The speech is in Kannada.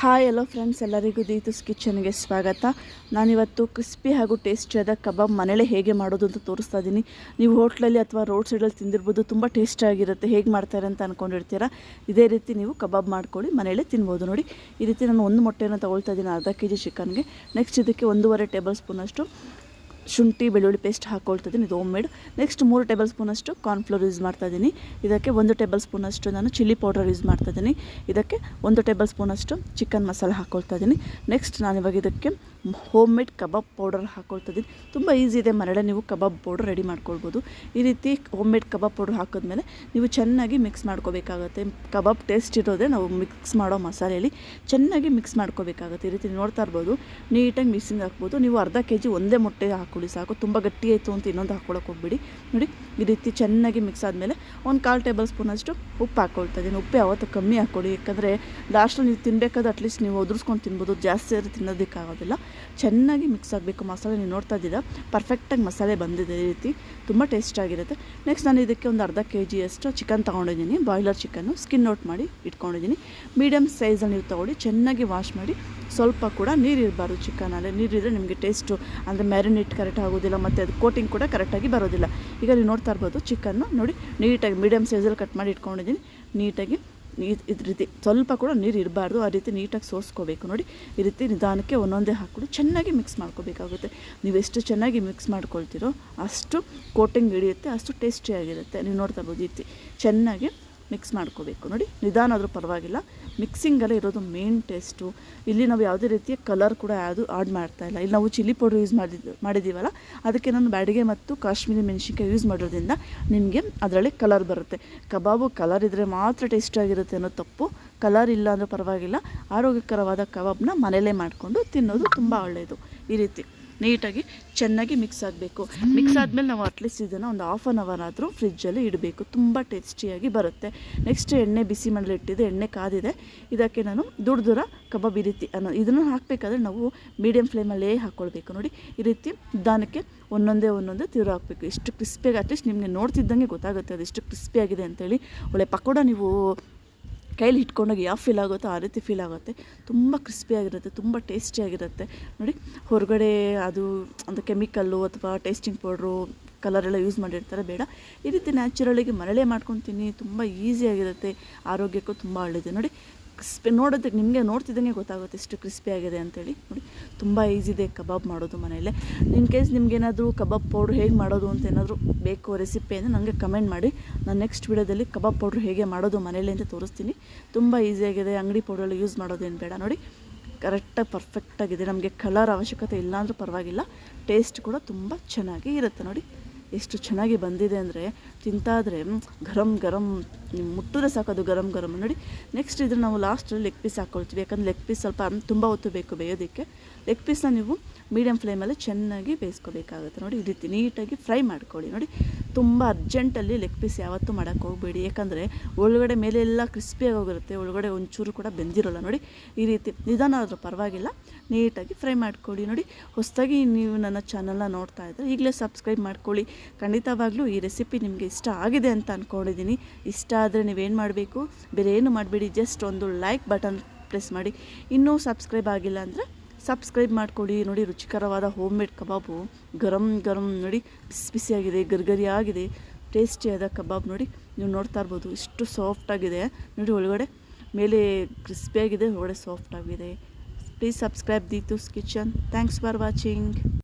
ಹಾಯ್ ಹಲೋ ಫ್ರೆಂಡ್ಸ್, ಎಲ್ಲರಿಗೂ ದೀತೂಸ್ ಕಿಚನ್ಗೆ ಸ್ವಾಗತ. ನಾನಿವತ್ತು ಕ್ರಿಸ್ಪಿ ಹಾಗೂ ಟೇಸ್ಟಿಯಾದ ಕಬಾಬ್ ಮನೇಲೆ ಹೇಗೆ ಮಾಡೋದು ಅಂತ ತೋರಿಸ್ತಾ ಇದ್ದೀನಿ. ನೀವು ಹೋಟ್ಲಲ್ಲಿ ಅಥವಾ ರೋಡ್ ಸೈಡಲ್ಲಿ ತಿಂದಿರ್ಬೋದು. ತುಂಬ ಟೇಸ್ಟಿಯಾಗಿರುತ್ತೆ. ಹೇಗೆ ಮಾಡ್ತಾರೆ ಅಂತ ಅಂದ್ಕೊಂಡಿರ್ತೀರ. ಇದೇ ರೀತಿ ನೀವು ಕಬಾಬ್ ಮಾಡ್ಕೊಳ್ಳಿ, ಮನೇಲೆ ತಿನ್ಬೋದು. ನೋಡಿ, ಈ ರೀತಿ ನಾನು ಒಂದು ಮೊಟ್ಟೆಯನ್ನು ತೊಗೊಳ್ತಾ ಇದ್ದೀನಿ ಅರ್ಧ kg ಚಿಕನ್ಗೆ. ನೆಕ್ಸ್ಟ್ ಇದಕ್ಕೆ 1.5 ಟೇಬಲ್ ಸ್ಪೂನಷ್ಟು ಶುಂಠಿ ಬೆಳ್ಳುಳ್ಳಿ ಪೇಸ್ಟ್ ಹಾಕ್ಕೊಳ್ತಿದ್ದೀನಿ, ಇದು ಹೋಮ್ ಮೇಡ್. ನೆಕ್ಸ್ಟ್ 3 ಟೇಬಲ್ ಸ್ಪೂನಷ್ಟು ಕಾರ್ನ್ಫ್ಲೋರ್ ಯೂಸ್ ಮಾಡ್ತಾಯಿದ್ದೀನಿ. ಇದಕ್ಕೆ 1 ಟೇಬಲ್ ಸ್ಪೂನಷ್ಟು ನಾನು ಚಿಲ್ಲಿ ಪೌಡರ್ ಯೂಸ್ ಮಾಡ್ತಾಯಿದ್ದೀನಿ. ಇದಕ್ಕೆ 1 ಟೇಬಲ್ ಸ್ಪೂನಷ್ಟು ಚಿಕನ್ ಮಸಾಲ ಹಾಕ್ಕೊಳ್ತಾ ಇದ್ದೀನಿ. ನೆಕ್ಸ್ಟ್ ನಾನಿವಾಗ ಇದಕ್ಕೆ ಹೋಮ್ ಮೇಡ್ ಕಬಾಬ್ ಪೌಡರ್ ಹಾಕ್ಕೊಳ್ತಿದ್ದೀನಿ. ತುಂಬ ಈಸಿ ಇದೆ, ಮನೆಯಲ್ಲೇ ನೀವು ಕಬಾಬ್ ಪೌಡರ್ ರೆಡಿ ಮಾಡ್ಕೊಳ್ಬೋದು. ಈ ರೀತಿ ಹೋಮ್ ಮೇಡ್ ಕಬಾಬ್ ಪೌಡರ್ ಹಾಕಿದ್ಮೇಲೆ ನೀವು ಚೆನ್ನಾಗಿ ಮಿಕ್ಸ್ ಮಾಡ್ಕೋಬೇಕಾಗುತ್ತೆ. ಕಬಾಬ್ ಟೇಸ್ಟ್ ಇರೋದೇ ನಾವು ಮಿಕ್ಸ್ ಮಾಡೋ ಮಸಾಲೆಯಲ್ಲಿ ಚೆನ್ನಾಗಿ ಮಿಕ್ಸ್ ಮಾಡ್ಕೋಬೇಕಾಗುತ್ತೆ. ಈ ರೀತಿ ನೋಡ್ತಾ ಇರ್ಬೋದು, ನೀಟಾಗಿ ಮಿಕ್ಸಿಂಗ್ ಹಾಕ್ಬೋದು. ನೀವು ಅರ್ಧ kg ಒಂದೇ ಮೊಟ್ಟೆ ಹಾಕ್ಕೊಳ್ಳಿ ಸಾಕು. ತುಂಬ ಗಟ್ಟಿ ಆಯಿತು ಅಂತ ಇನ್ನೊಂದು ಹಾಕ್ಕೊಳಕ್ಕೆ ಹೋಗ್ಬಿಡಿ. ನೋಡಿ, ಈ ರೀತಿ ಚೆನ್ನಾಗಿ ಮಿಕ್ಸ್ ಆದಮೇಲೆ 1/4 ಟೇಬಲ್ ಸ್ಪೂನಷ್ಟು ಉಪ್ಪು ಹಾಕ್ಕೊಳ್ತಾ ಇದ್ದೀನಿ. ಉಪ್ಪು ಯಾವತ್ತೂ ಕಮ್ಮಿ ಹಾಕ್ಕೊಳ್ಳಿ, ಯಾಕಂದರೆ ಲಾಸ್ಟಲ್ಲಿ ನೀವು ತಿನ್ನಬೇಕಾದ್ರೆ ಅಟ್ಲೀಸ್ಟ್ ನೀವು ಉದುರಿಸ್ಕೊಂಡು ತಿನ್ಬೋದು. ಜಾಸ್ತಿ ಆದರೆ ತಿನ್ನೋದಕ್ಕಾಗೋದಿಲ್ಲ. ಚೆನ್ನಾಗಿ ಮಿಕ್ಸ್ ಆಗಬೇಕು ಮಸಾಲೆ. ನೀವು ನೋಡ್ತಾ ಇದ್ದೀರಾ, ಪರ್ಫೆಕ್ಟಾಗಿ ಮಸಾಲೆ ಬಂದಿದೆ. ಈ ರೀತಿ ತುಂಬ ಟೇಸ್ಟಾಗಿರುತ್ತೆ. ನೆಕ್ಸ್ಟ್ ನಾನು ಇದಕ್ಕೆ ಒಂದು ಅರ್ಧ kg ಅಷ್ಟು ಚಿಕನ್ ತೊಗೊಂಡಿದ್ದೀನಿ. ಬಾಯ್ಲರ್ ಚಿಕನ್ನು ಸ್ಕಿನ್ ಔಟ್ ಮಾಡಿ ಇಟ್ಕೊಂಡಿದ್ದೀನಿ. ಮೀಡಿಯಮ್ ಸೈಜಲ್ಲಿ ನೀವು ತೊಗೊಳ್ಳಿ. ಚೆನ್ನಾಗಿ ವಾಶ್ ಮಾಡಿ. ಸ್ವಲ್ಪ ಕೂಡ ನೀರು ಇರಬಾರ್ದು ಚಿಕನಲ್ಲಿ. ನೀರಿದ್ದರೆ ನಿಮಗೆ ಟೇಸ್ಟು ಅಂದರೆ ಮ್ಯಾರಿನೇಟ್ ಕರೆಕ್ಟ್ ಆಗೋದಿಲ್ಲ, ಮತ್ತು ಅದು ಕೋಟಿಂಗ್ ಕೂಡ ಕರೆಕ್ಟಾಗಿ ಬರೋದಿಲ್ಲ. ಈಗ ನೀವು ನೋಡ್ತಾ ಇರ್ಬೋದು, ಚಿಕನ್ನು ನೋಡಿ ನೀಟಾಗಿ ಮೀಡಿಯಮ್ ಸೈಜಲ್ಲಿ ಕಟ್ ಮಾಡಿ ಇಟ್ಕೊಂಡಿದ್ದೀನಿ. ನೀಟಾಗಿ ಇದ್ರ ರೀತಿ ಸ್ವಲ್ಪ ಕೂಡ ನೀರು ಇರಬಾರ್ದು, ಆ ರೀತಿ ನೀಟಾಗಿ ಸೋಸ್ಕೋಬೇಕು. ನೋಡಿ, ಈ ರೀತಿ ನಿಧಾನಕ್ಕೆ ಒಂದೊಂದೇ ಹಾಕ್ಬಿಟ್ಟು ಚೆನ್ನಾಗಿ ಮಿಕ್ಸ್ ಮಾಡ್ಕೋಬೇಕಾಗುತ್ತೆ. ನೀವು ಎಷ್ಟು ಚೆನ್ನಾಗಿ ಮಿಕ್ಸ್ ಮಾಡ್ಕೊಳ್ತೀರೋ ಅಷ್ಟು ಕೋಟಿಂಗ್ ಹಿಡಿಯುತ್ತೆ, ಅಷ್ಟು ಟೇಸ್ಟಿಯಾಗಿರುತ್ತೆ. ನೀವು ನೋಡ್ತಾ ಇರ್ಬೋದು, ಈ ರೀತಿ ಚೆನ್ನಾಗಿ ಮಿಕ್ಸ್ ಮಾಡ್ಕೋಬೇಕು. ನೋಡಿ, ನಿಧಾನ ಆದರೂ ಪರವಾಗಿಲ್ಲ, ಮಿಕ್ಸಿಂಗಲ್ಲೇ ಇರೋದು ಮೇನ್ ಟೇಸ್ಟು. ಇಲ್ಲಿ ನಾವು ಯಾವುದೇ ರೀತಿಯ ಕಲರ್ ಕೂಡ ಯಾವುದು ಆಡ್ ಮಾಡ್ತಾಯಿಲ್ಲ. ಇಲ್ಲಿ ನಾವು ಚಿಲ್ಲಿ ಪೌಡರ್ ಯೂಸ್ ಮಾಡಿದ್ದೀವಲ್ಲ, ಅದಕ್ಕೆ ನಾನು ಬ್ಯಾಡಿಗೆ ಮತ್ತು ಕಾಶ್ಮೀರಿ ಮೆಣಸಿನ್ಕಾಯಿ ಯೂಸ್ ಮಾಡೋದ್ರಿಂದ ನಿಮಗೆ ಅದರಲ್ಲಿ ಕಲರ್ ಬರುತ್ತೆ. ಕಬಾಬು ಕಲರ್ ಇದ್ದರೆ ಮಾತ್ರ ಟೇಸ್ಟಾಗಿರುತ್ತೆ ಅನ್ನೋ ತಪ್ಪು. ಕಲರ್ ಇಲ್ಲ ಅಂದರೆ ಪರವಾಗಿಲ್ಲ, ಆರೋಗ್ಯಕರವಾದ ಕಬಾಬ್ನ ಮನೆಯಲ್ಲೇ ಮಾಡಿಕೊಂಡು ತಿನ್ನೋದು ತುಂಬ ಒಳ್ಳೆಯದು. ಈ ರೀತಿ ನೀಟಾಗಿ ಚೆನ್ನಾಗಿ ಮಿಕ್ಸ್ ಆಗಬೇಕು. ಮಿಕ್ಸ್ ಆದಮೇಲೆ ನಾವು ಅಟ್ಲೀಸ್ಟ್ ಇದನ್ನು ಒಂದು ಹಾಫ್ ಆನ್ ಅವರ್ ಆದರೂ ಫ್ರಿಜ್ಜಲ್ಲಿ ಇಡಬೇಕು. ತುಂಬ ಟೇಸ್ಟಿಯಾಗಿ ಬರುತ್ತೆ. ನೆಕ್ಸ್ಟ್ ಎಣ್ಣೆ ಬಿಸಿ ಮಾಡಲು ಇಟ್ಟಿದೆ, ಎಣ್ಣೆ ಕಾದಿದೆ. ಇದಕ್ಕೆ ನಾನು ದೂರ ಕಬಾಬ್ ಈ ರೀತಿ ಇದನ್ನು ಹಾಕಬೇಕಾದ್ರೆ ನಾವು ಮೀಡಿಯಮ್ ಫ್ಲೇಮಲ್ಲೇ ಹಾಕ್ಕೊಳ್ಬೇಕು. ನೋಡಿ, ಈ ರೀತಿ ನಿಧಾನಕ್ಕೆ ಒಂದೊಂದೇ ತಿರು ಹಾಕಬೇಕು. ಎಷ್ಟು ಕ್ರಿಸ್ಪಿಯಾಗಿ, ಅಟ್ಲೀಸ್ಟ್ ನಿಮಗೆ ನೋಡ್ತಿದ್ದಂಗೆ ಗೊತ್ತಾಗುತ್ತೆ ಅದು ಎಷ್ಟು ಕ್ರಿಸ್ಪಿಯಾಗಿದೆ ಅಂತೇಳಿ. ಒಳ್ಳೆ ಪಕೋಡ ನೀವು ಕೈಲಿ ಇಟ್ಕೊಂಡಾಗ ಯಾವ ಫೀಲ್ ಆಗುತ್ತೋ ಆ ರೀತಿ ಫೀಲ್ ಆಗುತ್ತೆ. ತುಂಬ ಕ್ರಿಸ್ಪಿಯಾಗಿರುತ್ತೆ, ತುಂಬ ಟೇಸ್ಟಿಯಾಗಿರುತ್ತೆ. ನೋಡಿ, ಹೊರಗಡೆ ಅದು ಅಂದರೆ ಕೆಮಿಕಲ್ಲು ಅಥವಾ ಟೇಸ್ಟಿಂಗ್ ಪೌಡ್ರು ಕಲರೆಲ್ಲ ಯೂಸ್ ಮಾಡಿರ್ತಾರೆ, ಬೇಡ. ಈ ರೀತಿ ನ್ಯಾಚುರಲಿಗೆ ಮನೇಲೇ ಮಾಡ್ಕೊತೀನಿ. ತುಂಬ ಈಸಿಯಾಗಿರುತ್ತೆ, ಆರೋಗ್ಯಕ್ಕೂ ತುಂಬ ಒಳ್ಳೆಯದು. ನೋಡಿ, ನೋಡೋದಕ್ಕೆ ನಿಮಗೆ ನೋಡ್ತಿದ್ದಂಗೆ ಗೊತ್ತಾಗುತ್ತೆ ಎಷ್ಟು ಕ್ರಿಸ್ಪಿಯಾಗಿದೆ ಅಂತೇಳಿ. ನೋಡಿ, ತುಂಬ ಈಸಿ ಇದೆ ಕಬಾಬ್ ಮಾಡೋದು ಮನೆಯಲ್ಲೇ. ಇನ್ ಕೇಸ್ ನಿಮ್ಗೇನಾದರೂ ಕಬಾಬ್ ಪೌಡ್ರ್ ಹೇಗೆ ಮಾಡೋದು ಅಂತ ಏನಾದರೂ ಬೇಕು ರೆಸಿಪಿ ಅಂದರೆ ನನಗೆ ಕಮೆಂಟ್ ಮಾಡಿ. ನಾನು ನೆಕ್ಸ್ಟ್ ವೀಡಿಯೋದಲ್ಲಿ ಕಬಾಬ್ ಪೌಡ್ರ್ ಹೇಗೆ ಮಾಡೋದು ಮನೇಲಿ ಅಂತ ತೋರಿಸ್ತೀನಿ. ತುಂಬ ಈಸಿಯಾಗಿದೆ, ಅಂಗಡಿ ಪೌಡ್ರಲ್ಲಿ ಯೂಸ್ ಮಾಡೋದೇನು ಬೇಡ. ನೋಡಿ, ಕರೆಕ್ಟಾಗಿ ಪರ್ಫೆಕ್ಟಾಗಿದೆ. ನಮಗೆ ಕಲರ್ ಅವಶ್ಯಕತೆ ಇಲ್ಲ ಅಂದರೂ ಪರವಾಗಿಲ್ಲ, ಟೇಸ್ಟ್ ಕೂಡ ತುಂಬ ಚೆನ್ನಾಗಿ ಇರುತ್ತೆ. ನೋಡಿ, ಎಷ್ಟು ಚೆನ್ನಾಗಿ ಬಂದಿದೆ ಅಂದರೆ ತಿಂತಾದರೆ ಗರಂ ನೀವು ಮುಟ್ಟಿದ್ರೆ ಸಾಕೋದು ಗರಂ. ನೋಡಿ, ನೆಕ್ಸ್ಟ್ ಇದ್ರೆ ನಾವು ಲಾಸ್ಟಲ್ಲಿ ಲೆಗ್ ಪೀಸ್ ಹಾಕ್ಕೊಳ್ತೀವಿ. ಯಾಕಂದರೆ ಲೆಗ್ ಪೀಸ್ ಸ್ವಲ್ಪ ತುಂಬ ಹೊತ್ತು ಬೇಕು ಬೇಯೋದಕ್ಕೆ. ಲೆಗ್ ಪೀಸ್ನ ನೀವು ಮೀಡಿಯಮ್ ಫ್ಲೇಮಲ್ಲಿ ಚೆನ್ನಾಗಿ ಬೇಯಿಸ್ಕೋಬೇಕಾಗುತ್ತೆ. ನೋಡಿ, ಈ ರೀತಿ ನೀಟಾಗಿ ಫ್ರೈ ಮಾಡ್ಕೊಳ್ಳಿ. ನೋಡಿ, ತುಂಬ ಅರ್ಜೆಂಟಲ್ಲಿ ಲೆಗ್ ಪೀಸ್ ಯಾವತ್ತೂ ಮಾಡೋಕ್ಕೆ ಹೋಗಬೇಡಿ, ಯಾಕಂದರೆ ಒಳಗಡೆ ಮೇಲೆ ಎಲ್ಲ ಕ್ರಿಸ್ಪಿಯಾಗಿ ಹೋಗಿರುತ್ತೆ, ಒಳಗಡೆ ಒಂಚೂರು ಕೂಡ ಬೆಂದಿರೋಲ್ಲ. ನೋಡಿ, ಈ ರೀತಿ ನಿಧಾನ ಆದರೂ ಪರವಾಗಿಲ್ಲ, ನೀಟಾಗಿ ಫ್ರೈ ಮಾಡ್ಕೊಳ್ಳಿ. ನೋಡಿ, ಹೊಸದಾಗಿ ನೀವು ನನ್ನ ಚಾನಲ್ನ ನೋಡ್ತಾ ಇದ್ದರೆ ಈಗಲೇ ಸಬ್ಸ್ಕ್ರೈಬ್ ಮಾಡ್ಕೊಳ್ಳಿ. ಖಂಡಿತವಾಗ್ಲೂ ಈ ರೆಸಿಪಿ ನಿಮಗೆ ಇಷ್ಟ ಆಗಿದೆ ಅಂತ ಅಂದ್ಕೊಂಡಿದ್ದೀನಿ. ಇಷ್ಟ ಆದರೆ ನೀವೇನು ಮಾಡಬೇಕು, ಬೇರೆ ಏನು ಮಾಡಬೇಡಿ, ಜಸ್ಟ್ ಒಂದು ಲೈಕ್ ಬಟನ್ ಪ್ರೆಸ್ ಮಾಡಿ. ಇನ್ನೂ ಸಬ್ಸ್ಕ್ರೈಬ್ ಆಗಿಲ್ಲ ಅಂದರೆ ಸಬ್ಸ್ಕ್ರೈಬ್ ಮಾಡ್ಕೊಳ್ಳಿ. ನೋಡಿ, ರುಚಿಕರವಾದ ಹೋಮ್ ಮೇಡ್ ಕಬಾಬು ಗರಂ ನೋಡಿ, ಬಿಸಿಯಾಗಿದೆ, ಗರಿಗರಿಯಾಗಿದೆ, ಟೇಸ್ಟಿಯಾದ ಕಬಾಬ್. ನೋಡಿ, ನೀವು ನೋಡ್ತಾ ಇರ್ಬೋದು ಎಷ್ಟು ಸಾಫ್ಟಾಗಿದೆ. ನೋಡಿ, ಒಳಗಡೆ ಮೇಲೆ ಕ್ರಿಸ್ಪಿಯಾಗಿದೆ, ಒಳಗಡೆ ಸಾಫ್ಟಾಗಿದೆ. ಪ್ಲೀಸ್ ಸಬ್ಸ್ಕ್ರೈಬ್ ದೀತೂಸ್ ಕಿಚನ್. Thanks for watching.